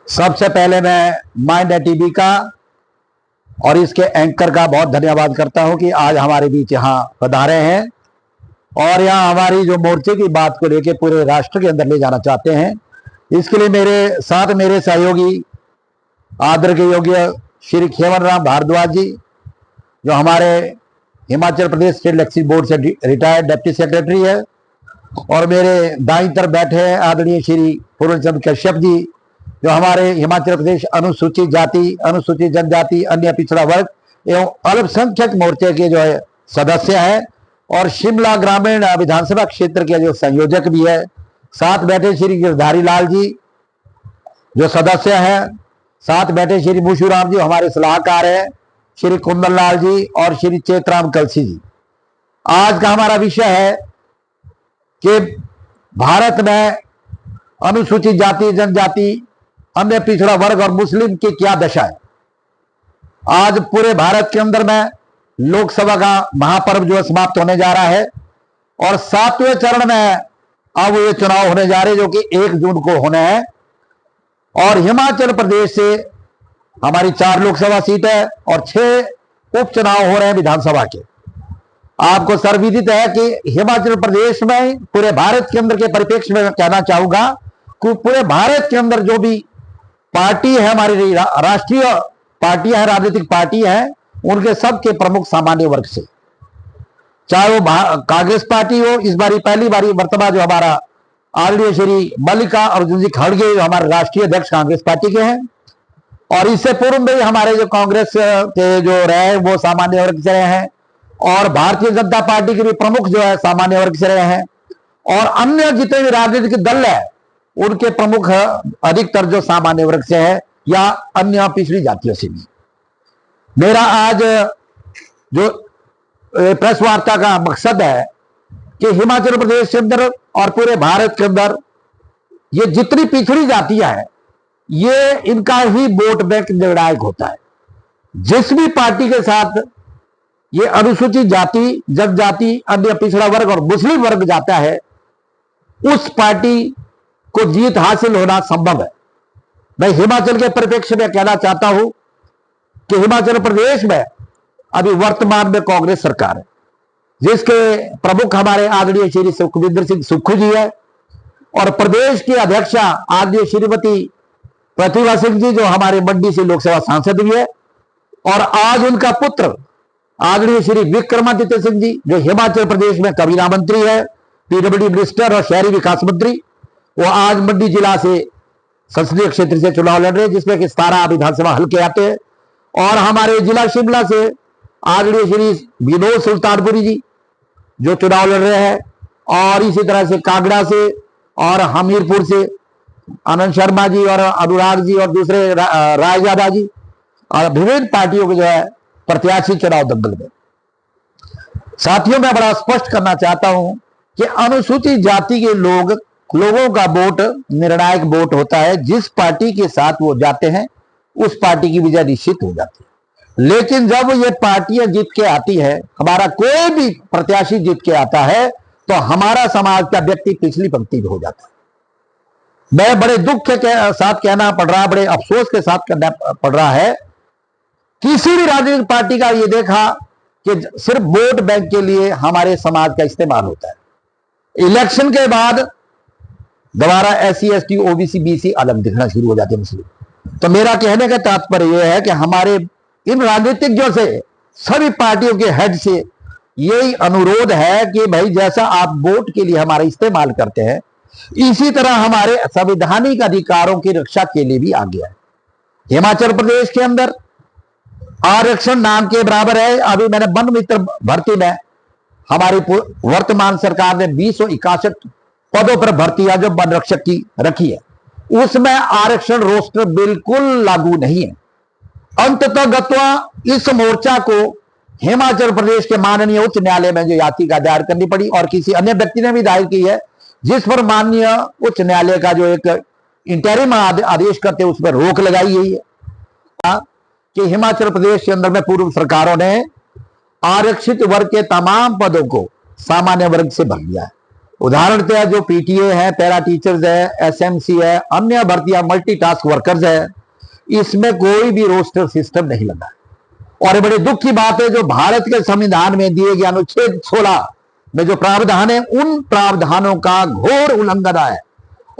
सबसे पहले मैं माय इंडिया टीवी का और इसके एंकर का बहुत धन्यवाद करता हूं कि आज हमारे बीच यहाँ पधारे हैं और यहाँ हमारी जो मोर्चे की बात को लेकर पूरे राष्ट्र के अंदर ले जाना चाहते हैं। इसके लिए मेरे साथ मेरे सहयोगी आदर के योग्य श्री खेवन राम भारद्वाज जी, जो हमारे Himachal Pradesh state election board से रिटायर्ड डिप्टी सेक्रेटरी है, और मेरे दाईं तरफ बैठे हैं आदरणीय श्री पूर्णचंद कश्यप जी, जो हमारे हिमाचल प्रदेश अनुसूचित जाति, अनुसूचित जनजाति, अन्य पिछड़ा वर्ग एवं अल्पसंख्यक मोर्चे के जो है सदस्य हैं, और शिमला ग्रामीण विधानसभा क्षेत्र के जो संयोजक भी है। साथ बैठे श्री गिरधारी लाल जी जो सदस्य हैं, साथ बैठे श्री मूशूराम जी हमारे सलाहकार हैं, श्री कुंदन लाल जी और श्री चेतराम कलसी जी। आज का हमारा विषय है कि भारत में अनुसूचित जाति, जनजाति, अन्य पिछड़ा वर्ग और मुस्लिम की क्या दशा है। आज पूरे भारत के अंदर में लोकसभा का महापर्व जो है समाप्त होने जा रहा है, और 7वें चरण में अब ये चुनाव होने जा रहे हैं जो कि 1 जून को होने हैं। और हिमाचल प्रदेश से हमारी 4 लोकसभा सीट है और 6 उपचुनाव हो रहे हैं विधानसभा के। आपको सर्वविदित है कि हिमाचल प्रदेश में पूरे भारत के अंदर के परिप्रेक्ष्य में कहना चाहूंगा कि पूरे भारत के अंदर जो भी पार्टी है, हमारी राष्ट्रीय पार्टियां हैं, राजनीतिक पार्टी हैं, उनके सबके प्रमुख सामान्य वर्ग से, चाहे वो कांग्रेस पार्टी हो, इस बारी पहली बारी वर्तमान जो हमारा आदरणीय श्री मल्लिका अर्जुन जी खड़गे जो हमारे राष्ट्रीय अध्यक्ष कांग्रेस पार्टी के हैं, और इससे पूर्व में हमारे जो कांग्रेस के जो रहे वो सामान्य वर्ग से रहे हैं, और भारतीय जनता पार्टी के भी प्रमुख जो है सामान्य वर्ग से रहे हैं, और अन्य जितने भी राजनीतिक दल है उनके प्रमुख अधिकतर जो सामान्य वर्ग से है या अन्य पिछड़ी जातियों से भी। मेरा आज जो प्रेस वार्ता का मकसद है कि हिमाचल प्रदेश के अंदर और पूरे भारत के अंदर ये जितनी पिछड़ी जातियां हैं, ये इनका ही वोट बैंक निर्णायक होता है। जिस भी पार्टी के साथ ये अनुसूचित जाति, जनजाति, अन्य पिछड़ा वर्ग और मुस्लिम वर्ग जाता है, उस पार्टी को जीत हासिल होना संभव है। मैं हिमाचल के परिप्रेक्ष्य में कहना चाहता हूं कि हिमाचल प्रदेश में अभी वर्तमान में कांग्रेस सरकार है, जिसके प्रमुख हमारे आदरणीय श्री सुखविंदर सिंह सुक्खू जी है, और प्रदेश की अध्यक्षा आदरणीय श्रीमती प्रतिभा सिंह जी जो हमारे मंडी से लोकसभा सांसद भी है, और आज उनका पुत्र आदरणीय श्री विक्रमादित्य सिंह जी जो हिमाचल प्रदेश में कैबिनेट मंत्री है, पीडब्ल्यूडी मिनिस्टर और शहरी विकास मंत्री, वो आज मंडी जिला से संसदीय क्षेत्र से चुनाव लड़ रहे हैं, जिसमें कि 17 विधानसभा हल्के आते हैं। और हमारे जिला शिमला से आदरणीय श्री विनोद सुल्तानपुरी जी जो चुनाव लड़ रहे हैं, और इसी तरह से कांगड़ा से और हमीरपुर से आनंद शर्मा जी और अनुराग जी और दूसरे राय यादव जी, और विभिन्न पार्टियों के जो है प्रत्याशी चुनाव दंगल में। साथियों, मैं बड़ा स्पष्ट करना चाहता हूं कि अनुसूचित जाति के लोगों का वोट निर्णायक वोट होता है। जिस पार्टी के साथ वो जाते हैं उस पार्टी की विजय निश्चित हो जाती है। लेकिन जब ये पार्टियां जीत के आती है, हमारा कोई भी प्रत्याशी जीत के आता है, तो हमारा समाज का व्यक्ति पिछली पंक्ति में हो जाता है। मैं बड़े दुख के साथ कहना पड़ रहा, बड़े अफसोस के साथ कहना पड़ रहा है, किसी भी राजनीतिक पार्टी का ये देखा कि सिर्फ वोट बैंक के लिए हमारे समाज का इस्तेमाल होता है। इलेक्शन के बाद दोबारा SC ST OBC BC अलग दिखना शुरू हो जाते हैं मुस्लिम। तो मेरा कहने का तात्पर्य यह है कि हमारे इन राजनीतिज्ञों से, सभी पार्टियों के हेड से यही अनुरोध है कि भाई जैसा आप वोट के लिए हमारा इस्तेमाल करते हैं, इसी तरह हमारे संवैधानिक अधिकारों की रक्षा के लिए भी आगे आए। हिमाचल प्रदेश के अंदर आरक्षण नाम के बराबर है। अभी मैंने वन मित्र भर्ती में हमारी वर्तमान सरकार ने 261 पदों पर भर्तियां जो वन रक्षक की रखी है, उसमें आरक्षण रोस्टर बिल्कुल लागू नहीं है। अंततः इस मोर्चा को हिमाचल प्रदेश के माननीय उच्च न्यायालय में जो याचिका दायर करनी पड़ी, और किसी अन्य व्यक्ति ने भी दायर की है, जिस पर माननीय उच्च न्यायालय का जो एक इंटरिम आदेश करते उस पर रोक लगाई गई है कि हिमाचल प्रदेश के अंदर में पूर्व सरकारों ने आरक्षित वर्ग के तमाम पदों को सामान्य वर्ग से भर दिया है। उदाहरणतः जो पीटीए है, पैरा टीचर्स है, एसएमसी है, अन्य भर्तियां, मल्टीटास्क वर्कर्स है, इसमें कोई भी रोस्टर सिस्टम नहीं लगा। और बड़े दुख की बात है, जो भारत के संविधान में दिए गए अनुच्छेद 16 में जो प्रावधान है, उन प्रावधानों का घोर उल्लंघन है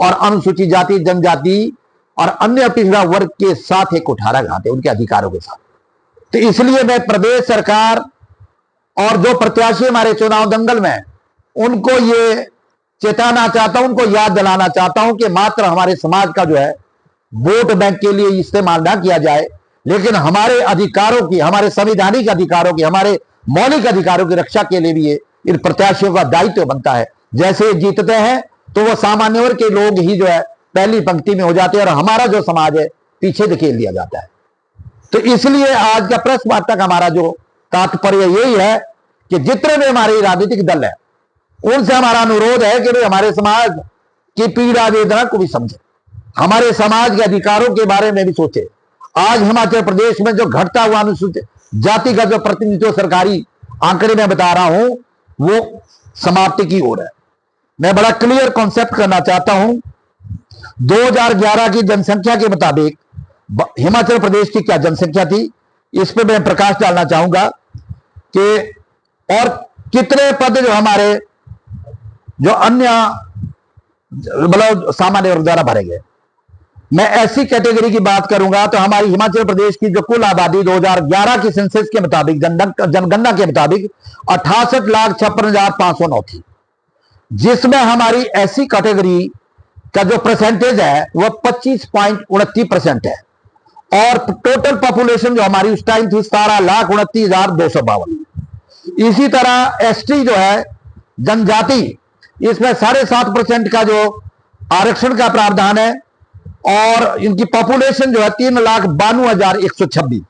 और अनुसूचित जाति, जनजाति और अन्य पिछड़ा वर्ग के साथ एक कुठाराघात है, उनके अधिकारों के साथ। तो इसलिए मैं प्रदेश सरकार और जो प्रत्याशी हमारे चुनाव दंगल में, उनको ये चेताना चाहता हूं, उनको याद दिलाना चाहता हूं कि मात्र हमारे समाज का जो है वोट बैंक के लिए इस्तेमाल ना किया जाए, लेकिन हमारे अधिकारों की, हमारे संवैधानिक अधिकारों की, हमारे मौलिक अधिकारों की रक्षा के लिए भी ये इन प्रत्याशियों का दायित्व बनता है। जैसे जीतते हैं तो वो सामान्य वर्ग के लोग ही जो है पहली पंक्ति में हो जाते हैं और हमारा जो समाज है पीछे धकेल दिया जाता है। तो इसलिए आज का प्रेस वार्ता का हमारा जो तात्पर्य यही है कि जितने भी हमारे राजनीतिक दल है, उनसे हमारा अनुरोध है कि वे हमारे समाज की पीड़ा वेदना को भी समझे, हमारे समाज के अधिकारों के बारे में भी सोचे। आज हिमाचल प्रदेश में जो घटता हुआ अनुसूचित जाति का जो प्रतिनिधित्व सरकारी आंकड़े में बता रहा हूं, वो समाप्ति की ओर है। मैं बड़ा क्लियर कॉन्सेप्ट करना चाहता हूं। 2011 की जनसंख्या के मुताबिक हिमाचल प्रदेश की क्या जनसंख्या थी, इस पर मैं प्रकाश डालना चाहूंगा कि और कितने पद जो हमारे जो अन्य मतलब सामान्य वर्ग द्वारा भरे गए। मैं ऐसी कैटेगरी की बात करूंगा तो हमारी हिमाचल प्रदेश की जो कुल आबादी 2011 की सेंसस के मुताबिक, जनगणना के मुताबिक 68,56,509 थी, जिसमें हमारी ऐसी कैटेगरी का जो परसेंटेज है वह 25.29% है और टोटल पॉपुलेशन जो हमारी उस टाइम थी 17,29,252। इसी तरह एसटी जो है जनजाति, इसमें 7.5% का जो आरक्षण का प्रावधान है और इनकी पॉपुलेशन जो है 3,92,126।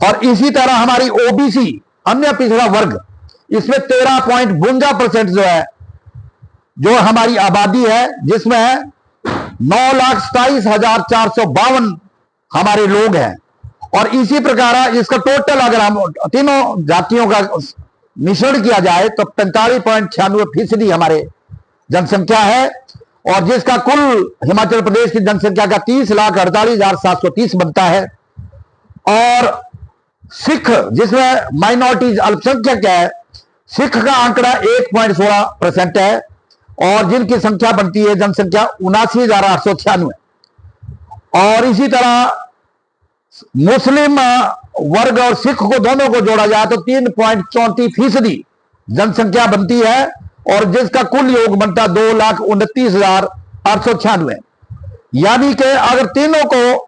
और इसी तरह हमारी ओबीसी अन्य पिछड़ा वर्ग, इसमें 13.52% जो है जो हमारी आबादी है, जिसमें 9,27,452 हमारे लोग हैं। और इसी प्रकार इसका टोटल अगर हम तीनों जातियों का मिश्रण किया जाए तो 45.96% हमारे जनसंख्या है और जिसका कुल हिमाचल प्रदेश की जनसंख्या का 30,48,730 बनता है। और सिख, जिसमें माइनॉरिटीज अल्पसंख्यक है, सिख का आंकड़ा 1.16% है और जिनकी संख्या बनती है जनसंख्या 79,896। और इसी तरह मुस्लिम वर्ग और सिख को दोनों को जोड़ा जाए तो 3.34% जनसंख्या बनती है और जिसका कुल योग बनता 2,29,896। यानी कि अगर तीनों को,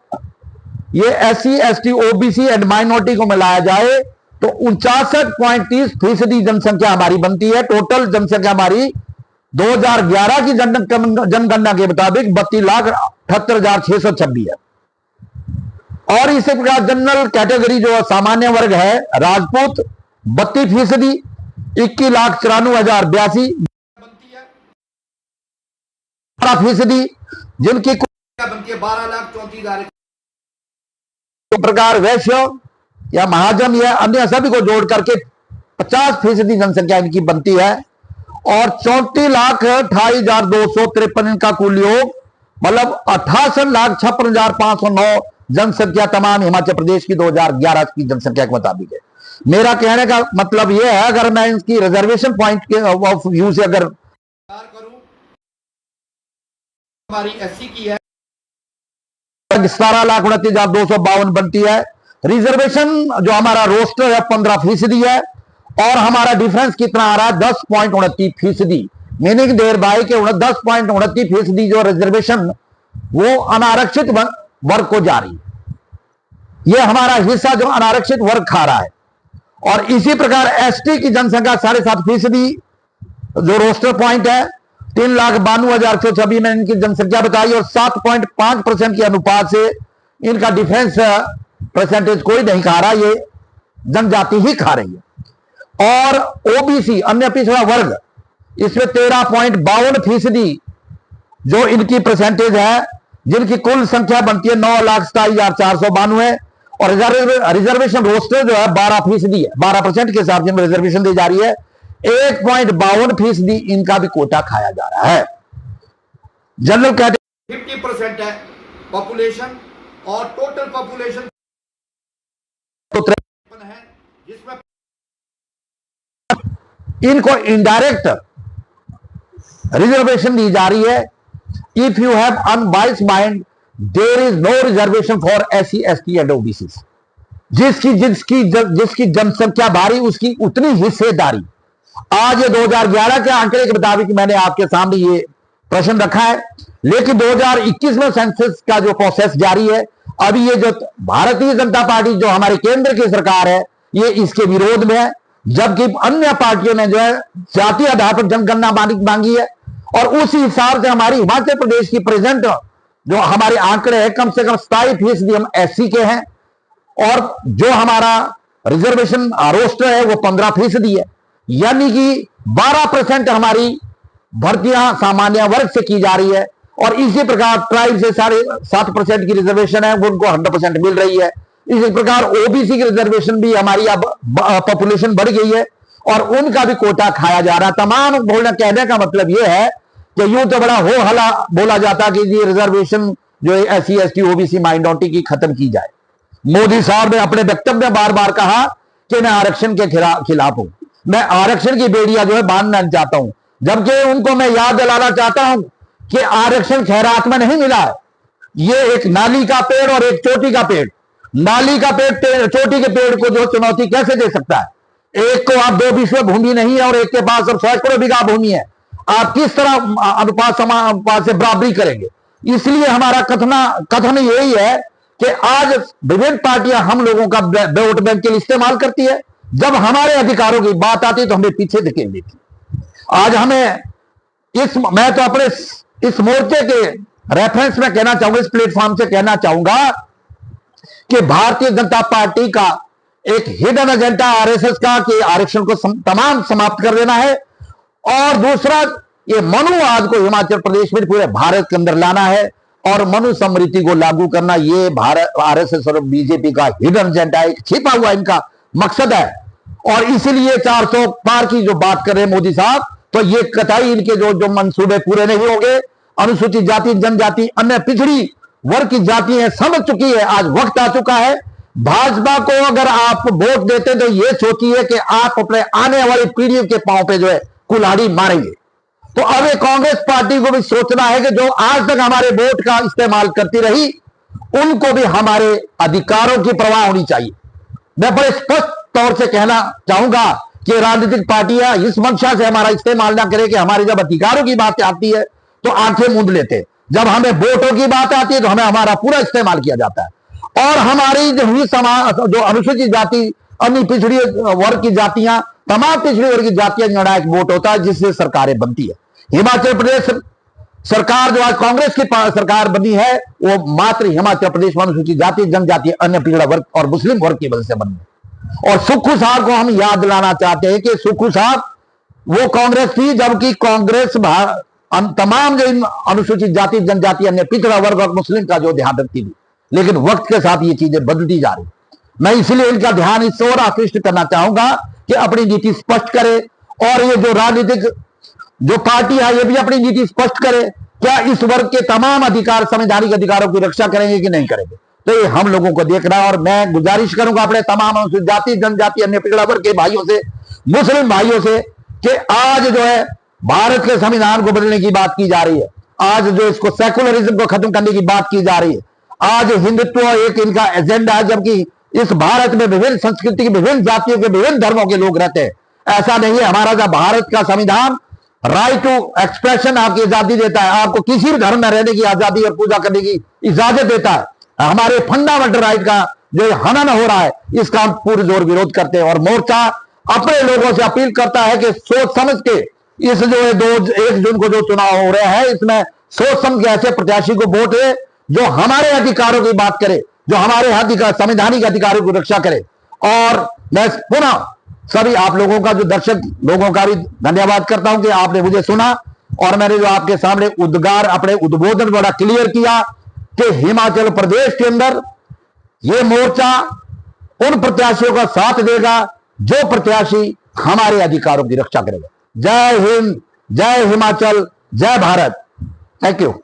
ये SC, ST, OBC and minority को मिलाया जाए तो 49.30% जनसंख्या हमारी बनती है। टोटल जनसंख्या हमारी 2011 की जनगणना के मुताबिक 32,78,626 है। और इसी प्रकार जनरल कैटेगरी जो सामान्य वर्ग है, राजपूत 32%, 21,94,082 बनती है। 12%, जिनकी बनती है 12,34,000। प्रकार वैश्य या महाजन या अन्य सभी को जोड़ करके 50% जनसंख्या इनकी बनती है और 34,28,253 इनका कुल योग, मतलब 68,56,509 जनसंख्या तमाम हिमाचल प्रदेश की 2011 की जनसंख्या के मुताबिक है। मेरा कहने का मतलब यह है, अगर मैं इसकी रिजर्वेशन पॉइंट के ऑफ व्यू से अगर करूं, हमारी एससी की है 17,29,252 बनती है। रिजर्वेशन जो हमारा रोस्टर है 15% है और हमारा डिफरेंस कितना आ रहा है 10.29%। मीनिंग देर बाई के 10.29% जो रिजर्वेशन वो अनारक्षित वर्ग को जा रही है, ये हमारा हिस्सा जो अनारक्षित वर्ग खा रहा है। और इसी प्रकार एसटी की जनसंख्या 7.5% जो रोस्टर पॉइंट है 3,92,126 में इनकी जनसंख्या बताई और 7.5% के अनुपात से इनका डिफेंस परसेंटेज कोई नहीं खा रहा, ये जनजाति ही खा रही है। और ओबीसी अन्य पिछड़ा वर्ग, इसमें 13.52% जो इनकी परसेंटेज है, जिनकी कुल संख्या बनती है 9,27,492 और रिजर्वेशन रोस्टर जो है 12% है, 12% के हिसाब से रिजर्वेशन दी जा रही है। 1.52% इनका भी कोटा खाया जा रहा है। जनरल कहते 50% है पॉपुलेशन और टोटल पॉपुलेशन है जिसमें इनको इनडायरेक्ट रिजर्वेशन दी जा रही है। If you have unbiased mind there is no reservation for SC ST and OBC। जिसकी जनसंख्या भारी उसकी उतनी हिस्सेदारी। आज ये 2011 के आंकड़े के मुताबिक मैंने आपके सामने ये प्रश्न रखा है, लेकिन 2021 में सेंसस का जो प्रोसेस जारी है, अभी ये जो भारतीय जनता पार्टी जो हमारे केंद्र की सरकार है ये इसके विरोध में है, जबकि अन्य पार्टियों ने जो है जातीय आधार पर जनगणना मांगी है। और उसी हिसाब से हमारी हिमाचल प्रदेश की प्रेजेंट जो हमारे आंकड़े हैं कम से कम 27% हम SC के हैं और जो हमारा रिजर्वेशन रोस्टर है वो 15% है, यानी कि 12% हमारी भर्तियां सामान्य वर्ग से की जा रही है। और इसी प्रकार ट्राइब से 7.5% की रिजर्वेशन है वो उनको 100% मिल रही है। इसी प्रकार OBC की रिजर्वेशन भी हमारी अब पॉपुलेशन बढ़ गई है और उनका भी कोटा खाया जा रहा है। तमाम बोलना कहने का मतलब यह है कि यूं तो बड़ा हो हला बोला जाता कि ये रिजर्वेशन जो SC ST OBC माइनॉरिटी की खत्म की जाए। मोदी साहब ने अपने वक्तव्य में बार बार कहा कि मैं आरक्षण के खिलाफ हूं, मैं आरक्षण की बेड़ियां जो है बांधना चाहता हूं, जबकि उनको मैं याद दिलाना चाहता हूं कि आरक्षण खैरात में नहीं मिला है। ये एक नाली का पेड़ और एक चोटी का पेड़। नाली का पेड़ चोटी के पेड़ को जो चुनौती कैसे दे सकता है? एक को आप 2 बीघा भूमि नहीं है और एक के पास अब सैकड़ों बीघा भूमि है, आप किस तरह अनुपात से बराबरी करेंगे? इसलिए हमारा कथन यही है कि आज विभिन्न पार्टियां हम लोगों का वोट बैंक के लिए इस्तेमाल करती है, जब हमारे अधिकारों की बात आती है तो हमें पीछे धकेल देती। आज हमें मैं तो अपने इस मोर्चे के रेफरेंस में कहना चाहूंगा, इस प्लेटफॉर्म से कहना चाहूंगा कि भारतीय जनता पार्टी का एक हिडन एजेंडा RSS का कि आरक्षण को तमाम समाप्त कर देना है, और दूसरा ये मनुवाद को हिमाचल प्रदेश में पूरे भारत के अंदर लाना है और मनु समृद्धि को लागू करना। ये भारत RSS और बीजेपी का हिडन एजेंडा, एक छिपा हुआ इनका मकसद है। और इसीलिए 400 पार की जो बात कर रहे हैं मोदी साहब, तो ये कतई इनके जो मंसूबे पूरे नहीं होंगे। अनुसूचित जाति जनजाति अन्य पिछड़ी वर्ग की जातियां समझ चुकी है, आज वक्त आ चुका है। भाजपा को अगर आप वोट देते तो ये सोचिए कि आप अपने आने वाली पीढ़ियों के पांव पे जो है कुल्हाड़ी मारेंगे। तो अब कांग्रेस पार्टी को भी सोचना है कि जो आज तक हमारे वोट का इस्तेमाल करती रही, उनको भी हमारे अधिकारों की परवाह होनी चाहिए। मैं बड़े स्पष्ट तौर से कहना चाहूंगा कि राजनीतिक पार्टियां इस मंशा से हमारा इस्तेमाल ना करें कि हमारे जब अधिकारों की बात आती है तो आंखें मूंद लेते, जब हमें वोटों की बात आती है तो हमें हमारा पूरा इस्तेमाल किया जाता है। और हमारी जो अनुसूचित जाति अन्य पिछड़ी वर्ग की जातियां, तमाम पिछड़ी वर्ग की जातियां निर्णायक वोट होता है जिससे सरकारें बनती है। हिमाचल प्रदेश सरकार जो आज कांग्रेस की सरकार बनी है वो मात्र हिमाचल प्रदेश में अनुसूचित जाति जनजाति अन्य पिछड़ा वर्ग और मुस्लिम वर्ग की वजह से बनी है। और सुक्खू साहब को हम याद दिलाना चाहते हैं कि सुक्खू साहब वो कांग्रेस थी जबकि कांग्रेस तमाम जो अनुसूचित जाति जनजाति अन्य पिछड़ा वर्ग और मुस्लिम का जो ध्यान रखती थी, लेकिन वक्त के साथ ये चीजें बदलती जा रही। मैं इसलिए इनका ध्यान इस ओर आकृष्ट करना चाहूंगा कि अपनी नीति स्पष्ट करे और ये जो राजनीतिक जो पार्टी है ये भी अपनी नीति स्पष्ट करे। क्या इस वर्ग के तमाम अधिकार संवैधानिक अधिकारों की रक्षा करेंगे कि नहीं करेंगे, तो ये हम लोगों को देखना है। और मैं गुजारिश करूंगा अपने तमाम अनुसूचित जाति जनजाति अन्य पिछड़ा वर्ग के भाइयों से, मुस्लिम भाइयों से, कि आज जो है भारत के संविधान को बदलने की बात की जा रही है, आज जो इसको सेकुलरिज्म को खत्म करने की बात की जा रही है, आज हिंदुत्व एक इनका एजेंडा है, जबकि इस भारत में विभिन्न संस्कृति के विभिन्न जातियों के विभिन्न धर्मों के लोग रहते हैं। ऐसा नहीं है। हमारा जो भारत का संविधान राइट टू एक्सप्रेशन आपकी आजादी देता है, आपको किसी भी धर्म में रहने की आजादी और पूजा करने की इजाजत देता है। हमारे फंडामेंटल राइट का जो हनन हो रहा है इसका हम पूरे जोर विरोध करते हैं। और मोर्चा अपने लोगों से अपील करता है कि सोच समझ के इस जो है 1 जून को जो चुनाव हो रहा है इसमें सोच समझ के ऐसे प्रत्याशी को वोट दे जो हमारे अधिकारों की बात करे, जो हमारे अधिकार संवैधानिक अधिकारों की रक्षा करे। और मैं पुनः सभी आप लोगों का जो दर्शक लोगों का भी धन्यवाद करता हूं कि आपने मुझे सुना और मैंने जो आपके सामने उद्गार अपने उद्बोधन बड़ा क्लियर किया कि हिमाचल प्रदेश के अंदर ये मोर्चा उन प्रत्याशियों का साथ देगा जो प्रत्याशी हमारे अधिकारों की रक्षा करेगा। जय हिंद, जय हिमाचल, जय भारत। Thank you.